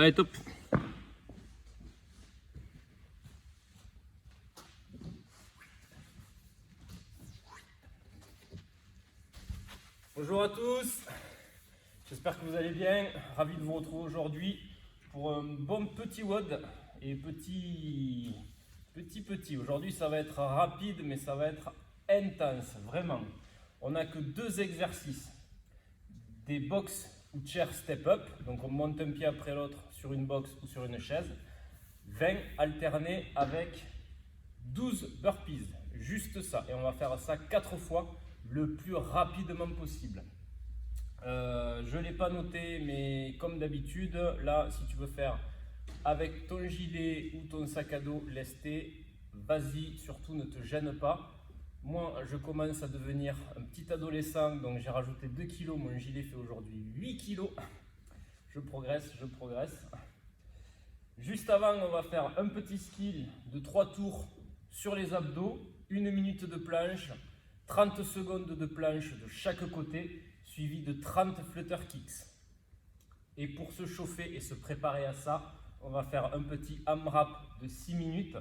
Allez, top. Bonjour à tous, j'espère que vous allez bien. Ravi de vous retrouver aujourd'hui pour un bon petit WOD et petit. Aujourd'hui ça va être rapide mais ça va être intense, vraiment. On n'a que 2 exercices, des box ou chair step up, donc on monte un pied après l'autre sur une box ou sur une chaise, 20 alternés avec 12 burpees, juste ça, et on va faire ça 4 fois le plus rapidement possible. Je ne l'ai pas noté, mais comme d'habitude, là, si tu veux faire avec ton gilet ou ton sac à dos lesté, vas-y, surtout ne te gêne pas. Moi, je commence à devenir un petit adolescent, donc j'ai rajouté 2 kilos, mon gilet fait aujourd'hui 8 kilos. Je progresse. Juste avant, on va faire un petit skill de 3 tours sur les abdos, 1 minute de planche, 30 secondes de planche de chaque côté, suivi de 30 flutter kicks. Et pour se chauffer et se préparer à ça, on va faire un petit AMRAP de 6 minutes,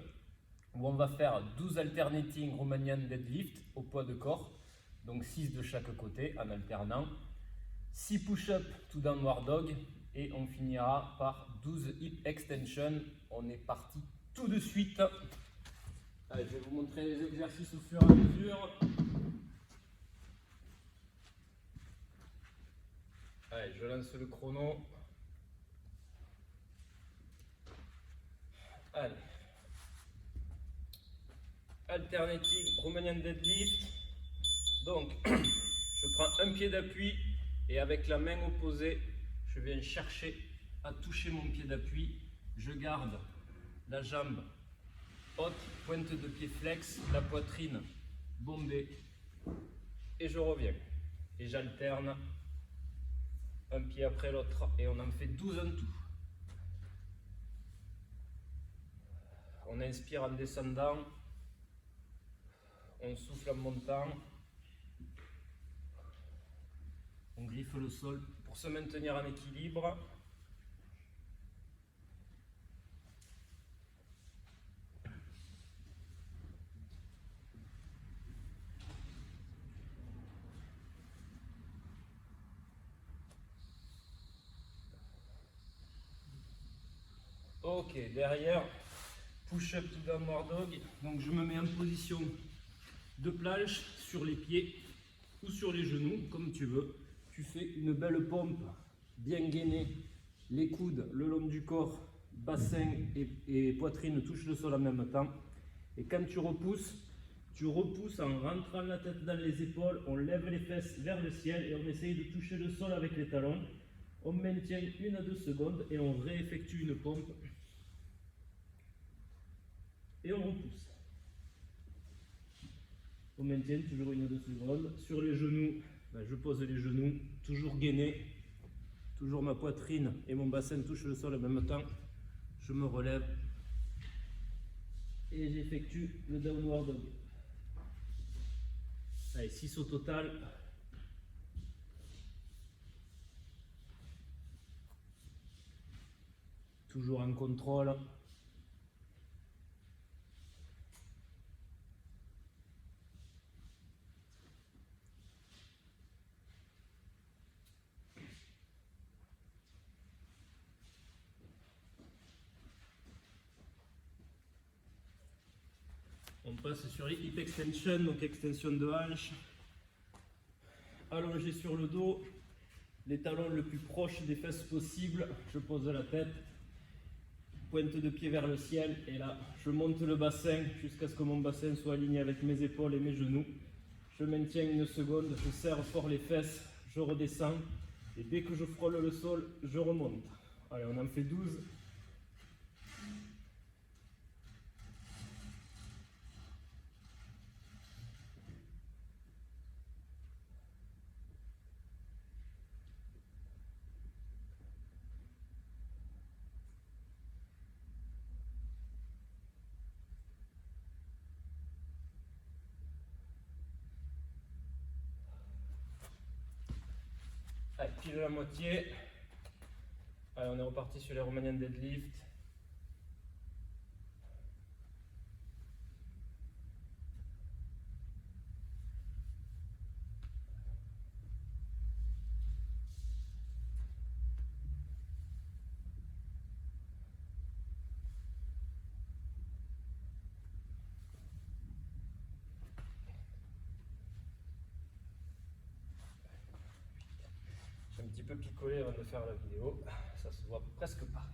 où on va faire 12 alternating Romanian deadlift au poids de corps, donc 6 de chaque côté en alternant, 6 push-up to downward dog, et on finira par 12 hip extension. On est parti tout de suite. Allez, je vais vous montrer les exercices au fur et à mesure. Allez, je lance le chrono. Allez. Alternative Romanian deadlift. Donc, je prends un pied d'appui et avec la main opposée, je viens chercher à toucher mon pied d'appui. Je garde la jambe haute, pointe de pied flex, la poitrine bombée et je reviens. Et j'alterne un pied après l'autre et on en fait 12 en tout. On inspire en descendant, on souffle en montant, on griffe le sol pour se maintenir en équilibre. Ok, derrière, push-up to downward dog. Donc je me mets en position de planche sur les pieds ou sur les genoux, comme tu veux. Tu fais une belle pompe, bien gainée, les coudes le long du corps, bassin et poitrine touchent le sol en même temps. Et quand tu repousses en rentrant la tête dans les épaules, on lève les fesses vers le ciel et on essaye de toucher le sol avec les talons. On maintient 1 à 2 secondes et on réeffectue une pompe. Et on repousse. On maintient toujours 1 à 2 secondes. Sur les genoux, je pose les genoux, toujours gainé. Toujours ma poitrine et mon bassin touchent le sol en même temps. Je me relève et j'effectue le downward dog. Allez, 6 au total. Toujours en contrôle. On passe sur les hip extension, donc extension de hanche. Allongé sur le dos, les talons le plus proche des fesses possible. Je pose la tête, pointe de pied vers le ciel et là je monte le bassin jusqu'à ce que mon bassin soit aligné avec mes épaules et mes genoux. Je maintiens 1 seconde, je serre fort les fesses, je redescends et dès que je frôle le sol, je remonte. Allez, on en fait 12. Allez, pile la moitié. Allez, on est reparti sur les Romanian deadlift. J'ai un petit peu picolé avant de faire la vidéo, ça se voit presque pas.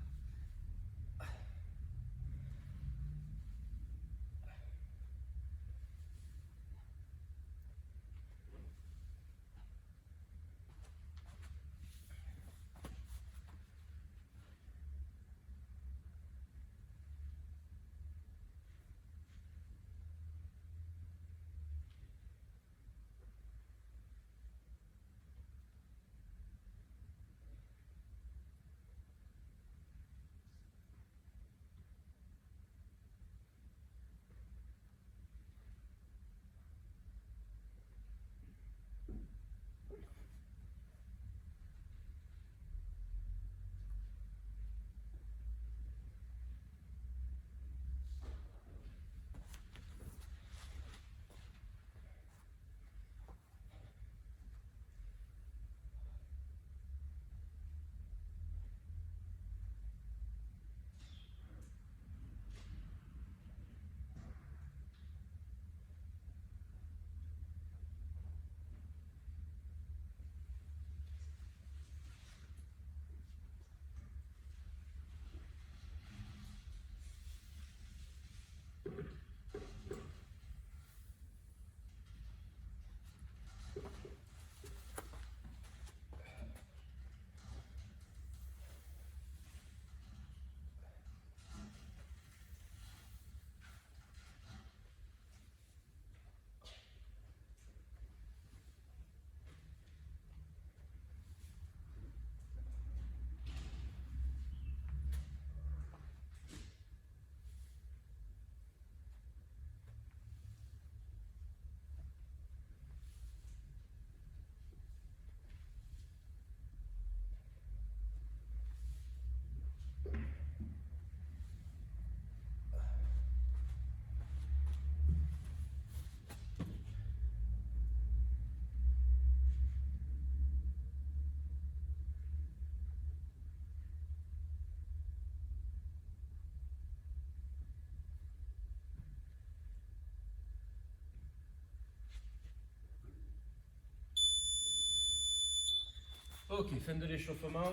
Ok, fin de l'échauffement.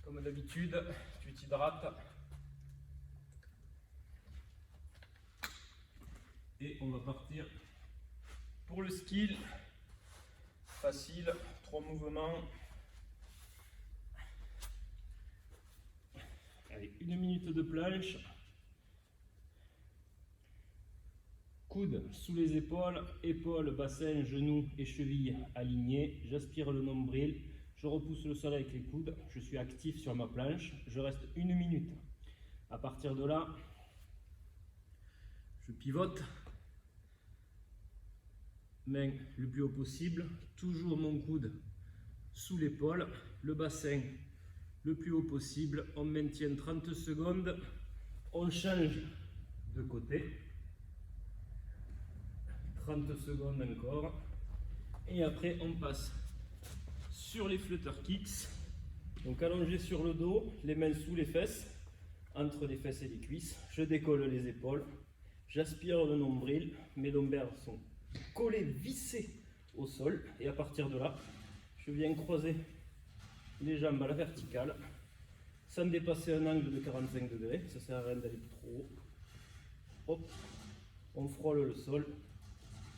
Comme d'habitude, tu t'hydrates. Et on va partir pour le skill. Facile, 3 mouvements. Allez, 1 minute de planche. Coude sous les épaules, épaules, bassin, genoux et chevilles alignés. J'aspire le nombril, je repousse le sol avec les coudes. Je suis actif sur ma planche. Je reste 1 minute. À partir de là, je pivote. Main le plus haut possible. Toujours mon coude sous l'épaule. Le bassin le plus haut possible. On maintient 30 secondes. On change de côté. 30 secondes encore. Et après, on passe sur les flutter kicks. Donc allongé sur le dos, les mains sous les fesses, entre les fesses et les cuisses. Je décolle les épaules. J'aspire le nombril. Mes lombaires sont collés, vissés au sol. Et à partir de là, je viens croiser les jambes à la verticale, sans dépasser un angle de 45 degrés. Ça sert à rien d'aller trop haut. Hop, on frôle le sol.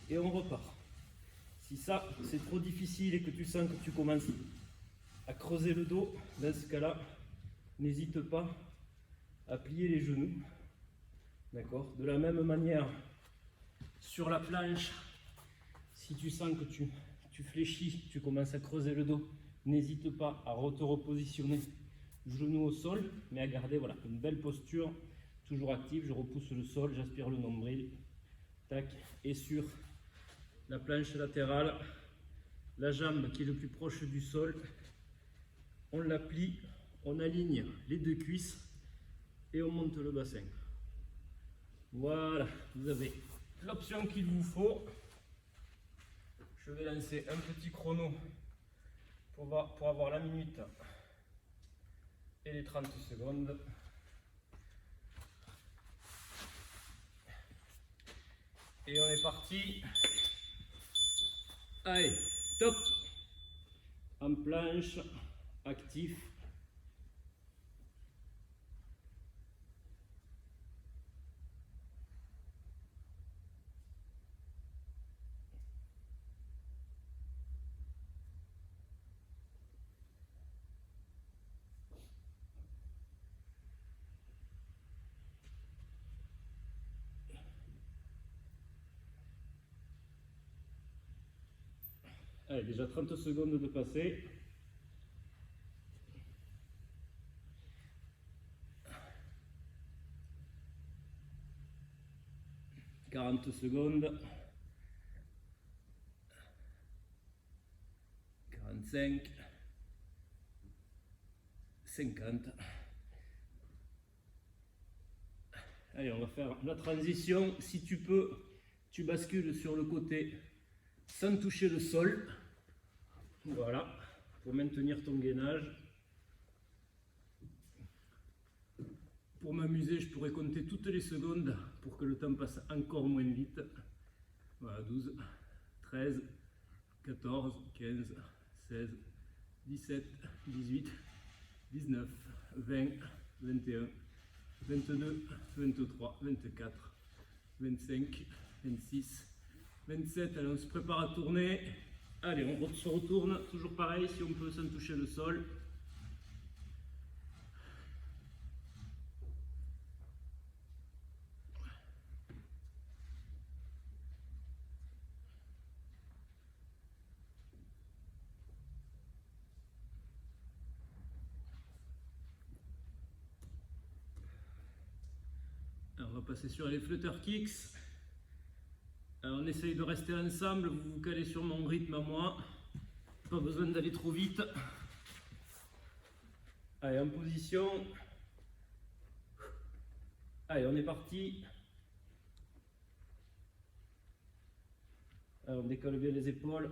Et on repart. Si ça, c'est trop difficile et que tu sens que tu commences à creuser le dos, dans ce cas-là, n'hésite pas à plier les genoux. D'accord? De la même manière, sur la planche, si tu sens que tu fléchis, tu commences à creuser le dos, n'hésite pas à te repositionner genoux au sol, mais à garder voilà, une belle posture, toujours active. Je repousse le sol, j'aspire le nombril. Tac, et sur la planche latérale, la jambe qui est le plus proche du sol, on la plie, on aligne les deux cuisses et on monte le bassin. Voilà, vous avez l'option qu'il vous faut. Je vais lancer un petit chrono pour avoir la minute et les 30 secondes. Et on est parti. Allez, top. En planche, actif. Allez, déjà 30 secondes de passer. « 40 secondes. 45. 50. Allez, on va faire la transition. Si tu peux, tu bascules sur le côté sans toucher le sol. Voilà, pour maintenir ton gainage. Pour m'amuser, je pourrais compter toutes les secondes pour que le temps passe encore moins vite. Voilà, 12, 13, 14, 15, 16, 17, 18, 19, 20, 21, 22, 23, 24, 25, 26, 27. Allez, on se prépare à tourner. Allez, on se retourne, toujours pareil, si on peut sans toucher le sol. Alors, on va passer sur les flutter kicks. Alors, on essaye de rester ensemble, vous vous calez sur mon rythme à moi. Pas besoin d'aller trop vite. Allez, en position. Allez, on est parti. Alors, on décolle bien les épaules.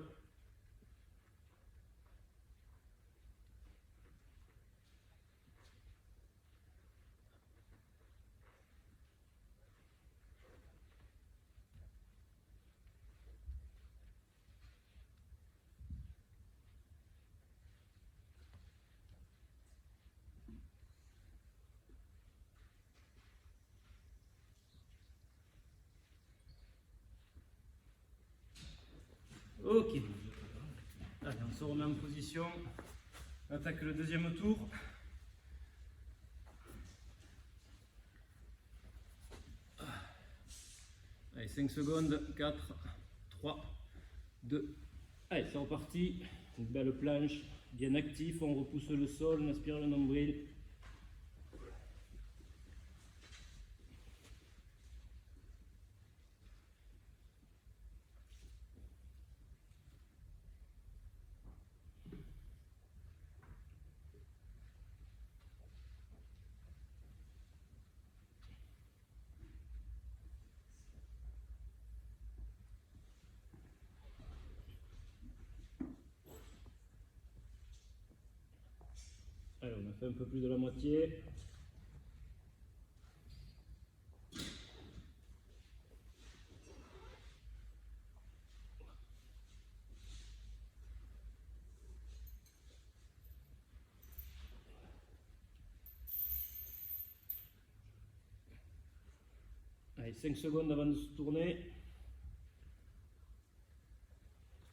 Ok. Allez, on se remet en position. On attaque le deuxième tour. Allez, 5 secondes. 4, 3, 2. Allez, c'est reparti. Une belle planche, bien actif. On repousse le sol, on aspire le nombril. Allez, on a fait un peu plus de la moitié. Allez, 5 secondes avant de se tourner.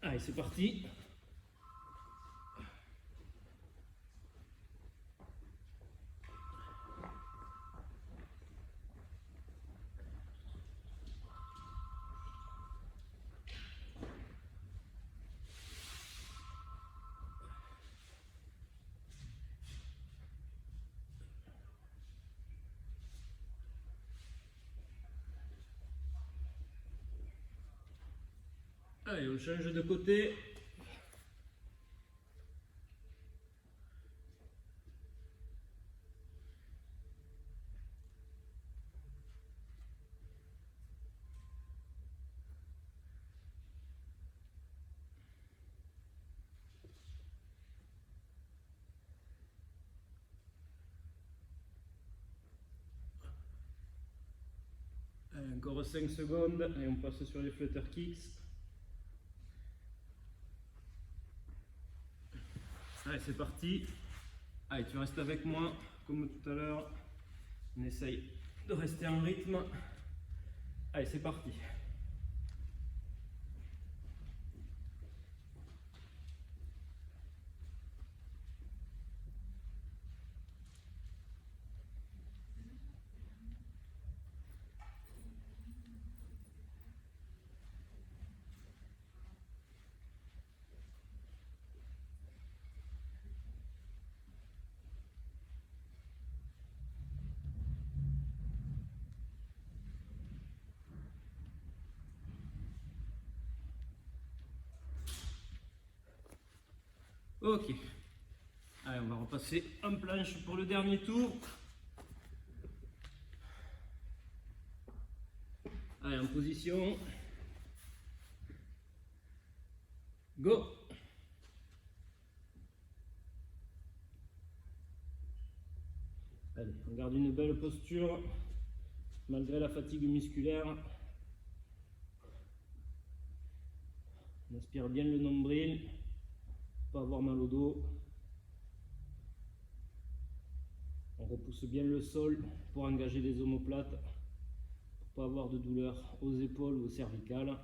Allez, c'est parti. Allez, on change de côté. Encore 5 secondes et on passe sur les flutter kicks. Allez, c'est parti. Allez, tu restes avec moi comme tout à l'heure. On essaye de rester en rythme. Allez, c'est parti. Ok. Allez, on va repasser en planche pour le dernier tour. Allez, en position. Go! Allez, on garde une belle posture malgré la fatigue musculaire. On aspire bien le nombril, pas avoir mal au dos. On repousse bien le sol pour engager les omoplates, pour pas avoir de douleur aux épaules ou aux cervicales.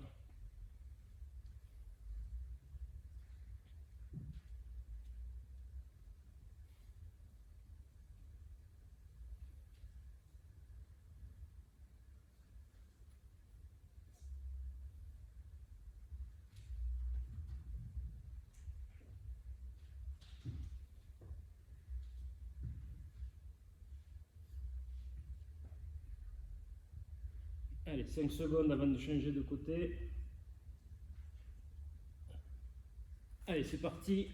Allez, 5 secondes avant de changer de côté. Allez, c'est parti.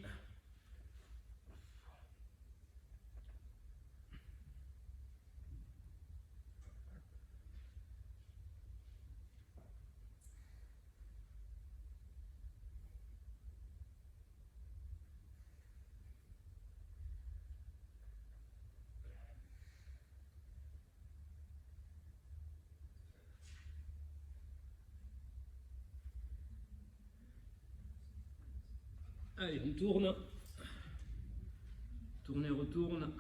Allez, on tourne. Tourne et retourne.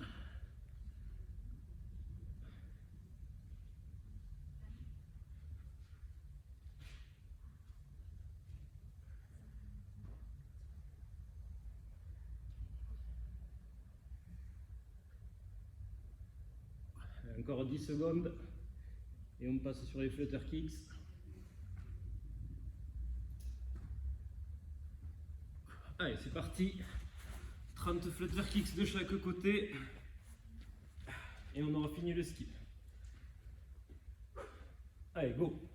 Encore 10 secondes. Et on passe sur les flutter kicks. Allez, c'est parti. 30 flutter kicks de chaque côté. Et on aura fini le ski. Allez, go!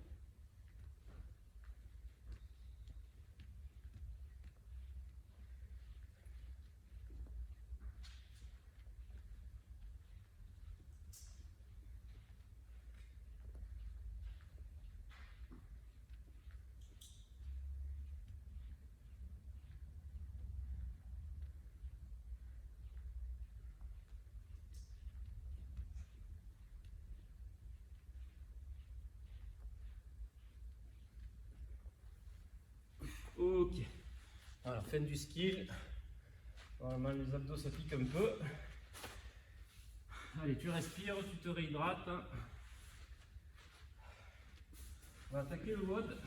Ok. Voilà, fin du skill. Normalement, les abdos ça pique un peu. Allez, tu respires, tu te réhydrates. On va attaquer le WOD.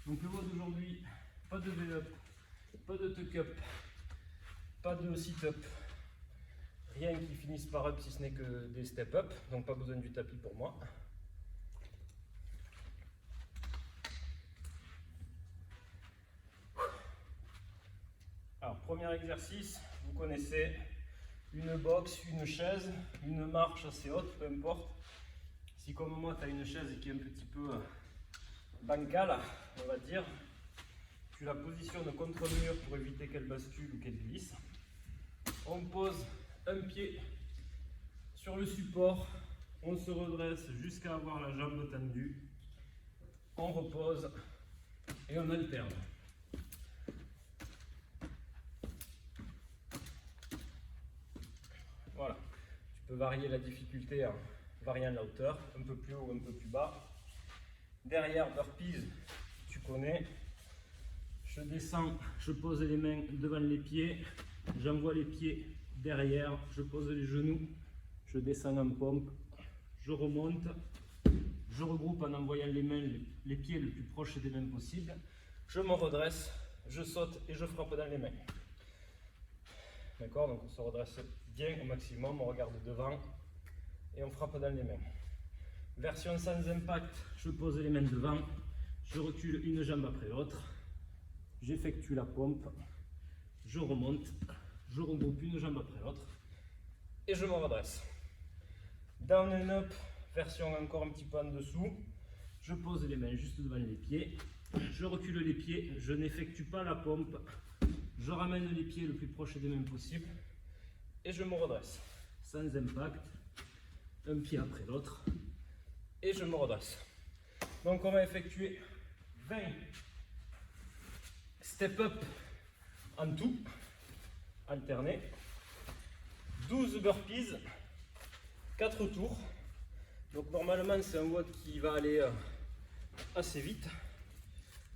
Donc le WOD aujourd'hui, pas de V-up, pas de tuck-up, pas de sit-up. Rien qui finisse par up si ce n'est que des step-up. Donc pas besoin du tapis pour moi. Alors, premier exercice, vous connaissez une box, une chaise, une marche assez haute, peu importe. Si comme moi, tu as une chaise qui est un petit peu bancale, on va dire, tu la positionnes contre le mur pour éviter qu'elle bascule ou qu'elle glisse. On pose un pied sur le support, on se redresse jusqu'à avoir la jambe tendue. On repose et on alterne. Voilà, tu peux varier la difficulté en variant la hauteur, un peu plus haut, un peu plus bas. Derrière, burpees, tu connais. Je descends, je pose les mains devant les pieds, j'envoie les pieds derrière, je pose les genoux, je descends en pompe, je remonte, je regroupe en envoyant les mains, les pieds le plus proche des mains possible, je me redresse, je saute et je frappe dans les mains. D'accord, donc on se redresse bien au maximum, on regarde devant et on frappe dans les mains. Version sans impact, je pose les mains devant, je recule une jambe après l'autre, j'effectue la pompe, je remonte, je regroupe une jambe après l'autre et je me redresse. Down and up, version encore un petit peu en dessous, je pose les mains juste devant les pieds, je recule les pieds, je n'effectue pas la pompe, je ramène les pieds le plus proche des mains possible et je me redresse. Sans impact, un pied après l'autre et je me redresse. Donc on va effectuer 20 step up en tout, alternés, 12 burpees, 4 tours. Donc normalement c'est un WOD qui va aller assez vite.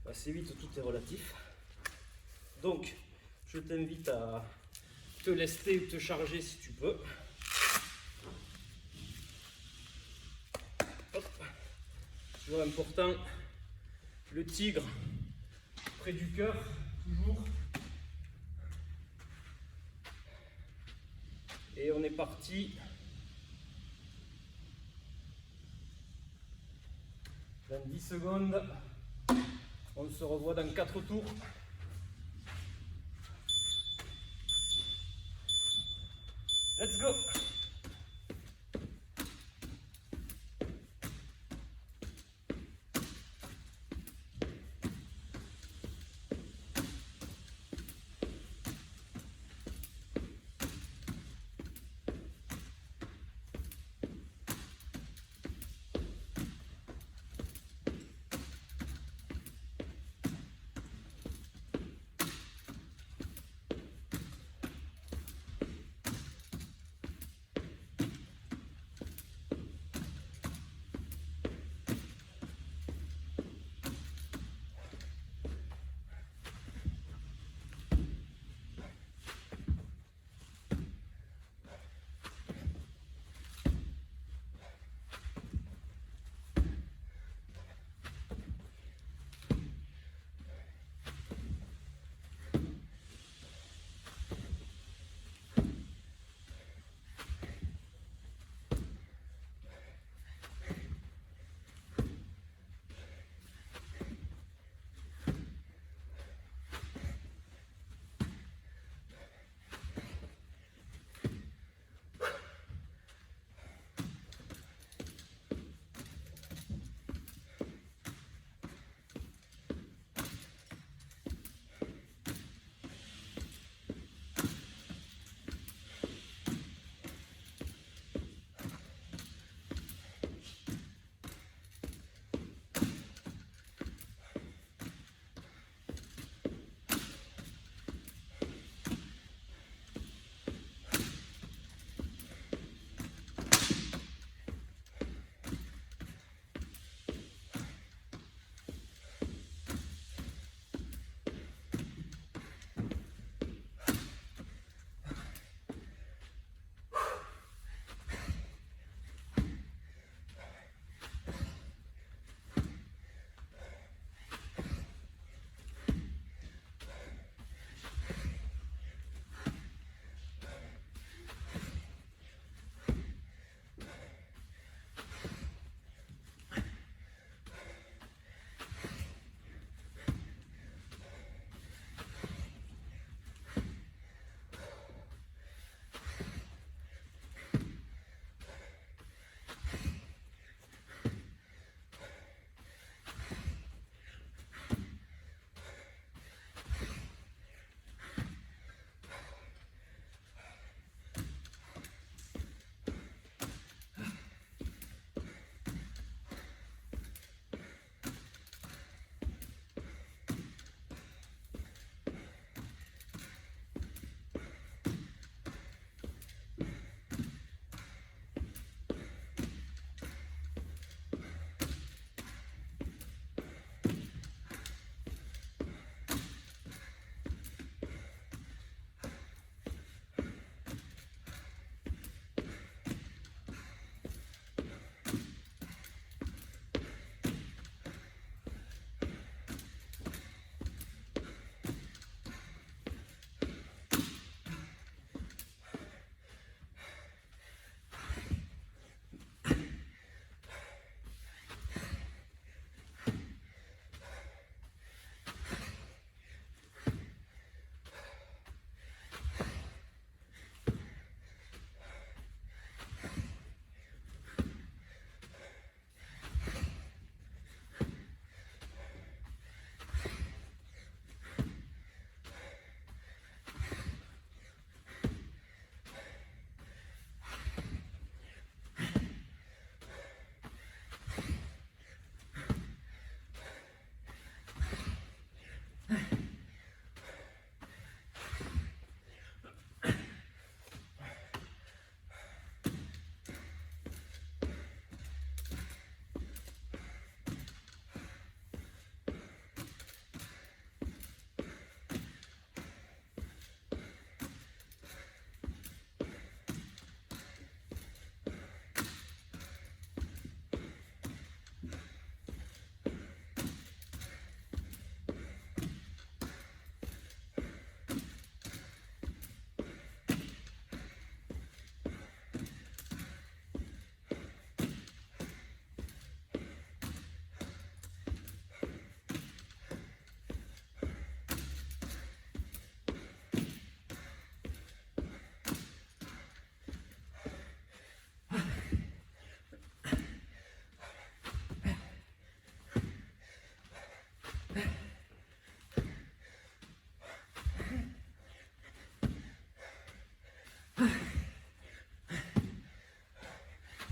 Assez vite, tout est relatif. Donc je t'invite à te lester ou te charger si tu peux. Hop. Toujours important, le tigre près du cœur, toujours. Et on est parti. Dans 10 secondes, on se revoit dans 4 tours. Let's go!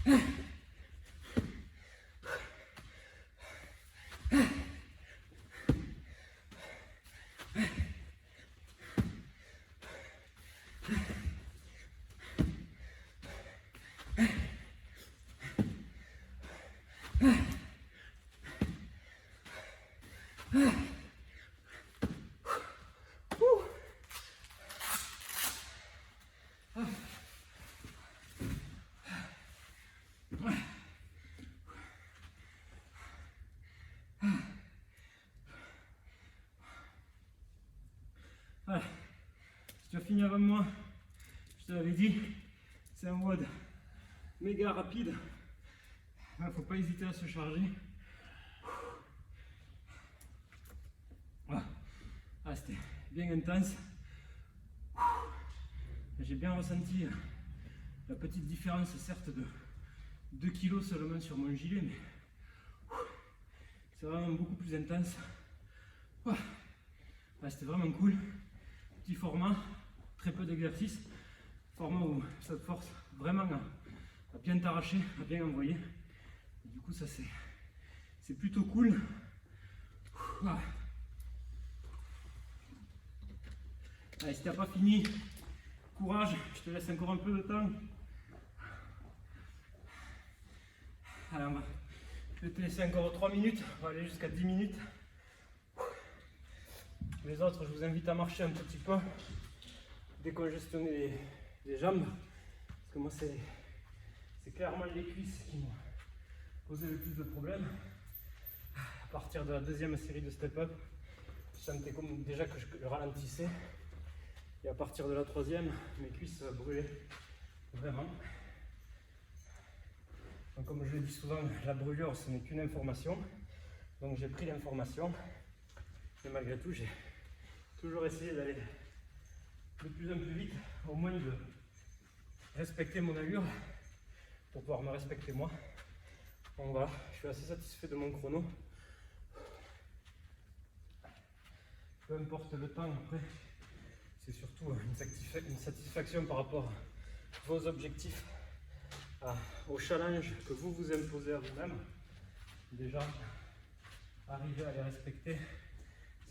Voilà. Si tu as fini avant moi, je te l'avais dit, c'est un WOD méga rapide. Il ne faut pas hésiter à se charger. Voilà. Ah, c'était bien intense. J'ai bien ressenti la petite différence, certes, de 2 kg seulement sur mon gilet, mais c'est vraiment beaucoup plus intense. Voilà. Ah, c'était vraiment cool. Petit format, très peu d'exercices. Format où ça te force vraiment à bien t'arracher, à bien envoyer. Et du coup, ça c'est plutôt cool. Voilà. Allez, si t'as pas fini, courage, je te laisse encore un peu de temps. Allez, je vais te laisser encore 3 minutes, on va aller jusqu'à 10 minutes. Les autres, je vous invite à marcher un petit peu, décongestionner les jambes, parce que moi c'est clairement les cuisses qui m'ont posé le plus de problèmes. À partir de la deuxième série de step-up, je sentais comme déjà que je ralentissais, et à partir de la troisième, mes cuisses brûlaient vraiment. Donc, comme je le dis souvent, la brûlure ce n'est qu'une information, donc j'ai pris l'information, mais malgré tout j'ai toujours essayé d'aller de plus en plus vite, au moins de respecter mon allure pour pouvoir me respecter moi. Donc voilà, je suis assez satisfait de mon chrono. Peu importe le temps après, c'est surtout une satisfaction par rapport à vos objectifs, au challenge que vous vous imposez à vous-même. Déjà, arriver à les respecter,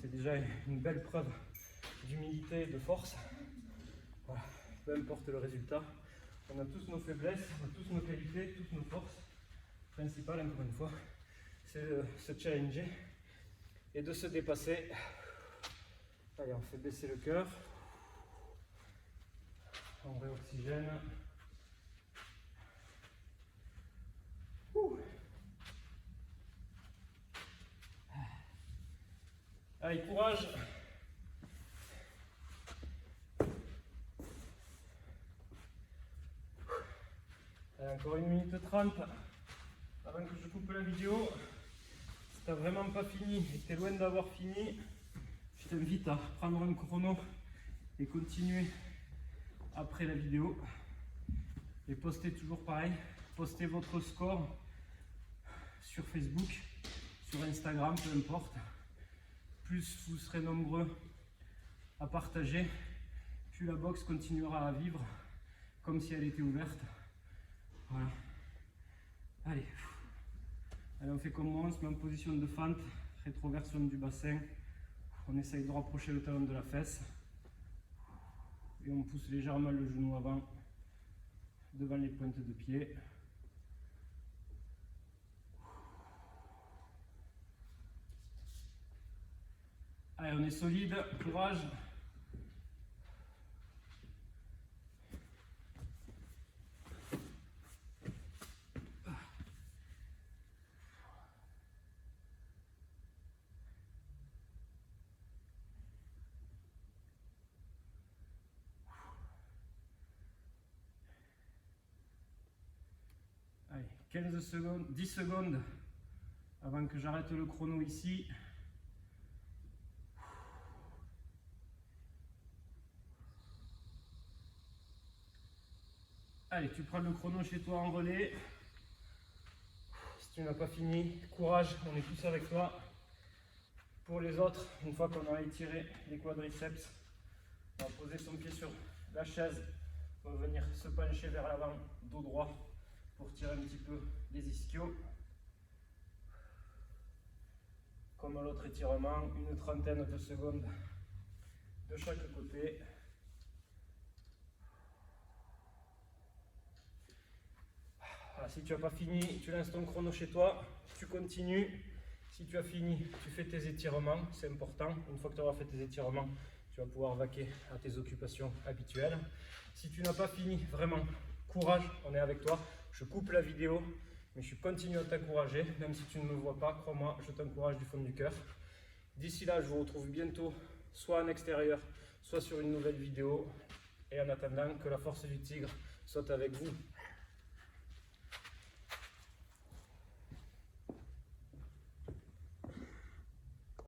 c'est déjà une belle preuve d'humilité et de force. Voilà. Peu importe le résultat, on a tous nos faiblesses, on a tous nos qualités, toutes nos forces. Le principal, encore une fois, c'est de se challenger et de se dépasser. Allez, on fait baisser le cœur, on réoxygène. Allez, courage. Allez, encore 1 minute 30 avant que je coupe la vidéo. Si tu n'as vraiment pas fini et que tu es loin d'avoir fini, je t'invite à prendre un chrono et continuer après la vidéo. Et postez toujours pareil, postez votre score sur Facebook, sur Instagram, peu importe. Plus vous serez nombreux à partager, plus la box continuera à vivre comme si elle était ouverte. Voilà. Allez. Allez, on fait comme moi, on se met en position de fente, rétroversion du bassin. On essaye de rapprocher le talon de la fesse. Et on pousse légèrement le genou avant, devant les pointes de pied. Allez, on est solide, courage. Allez, 15 secondes, 10 secondes avant que j'arrête le chrono ici. Allez, tu prends le chrono chez toi en relais. Si tu n'as pas fini, courage, on est tous avec toi. Pour les autres, une fois qu'on a étiré les quadriceps, on va poser son pied sur la chaise, on va venir se pencher vers l'avant, dos droit, pour tirer un petit peu les ischios. Comme l'autre étirement, une trentaine de secondes de chaque côté. Voilà, si tu n'as pas fini, tu lances ton chrono chez toi, tu continues. Si tu as fini, tu fais tes étirements, c'est important. Une fois que tu auras fait tes étirements, tu vas pouvoir vaquer à tes occupations habituelles. Si tu n'as pas fini, vraiment, courage, on est avec toi. Je coupe la vidéo, mais je continue à t'encourager, même si tu ne me vois pas, crois-moi, je t'encourage du fond du cœur. D'ici là, je vous retrouve bientôt, soit en extérieur, soit sur une nouvelle vidéo. Et en attendant, que la force du tigre soit avec vous.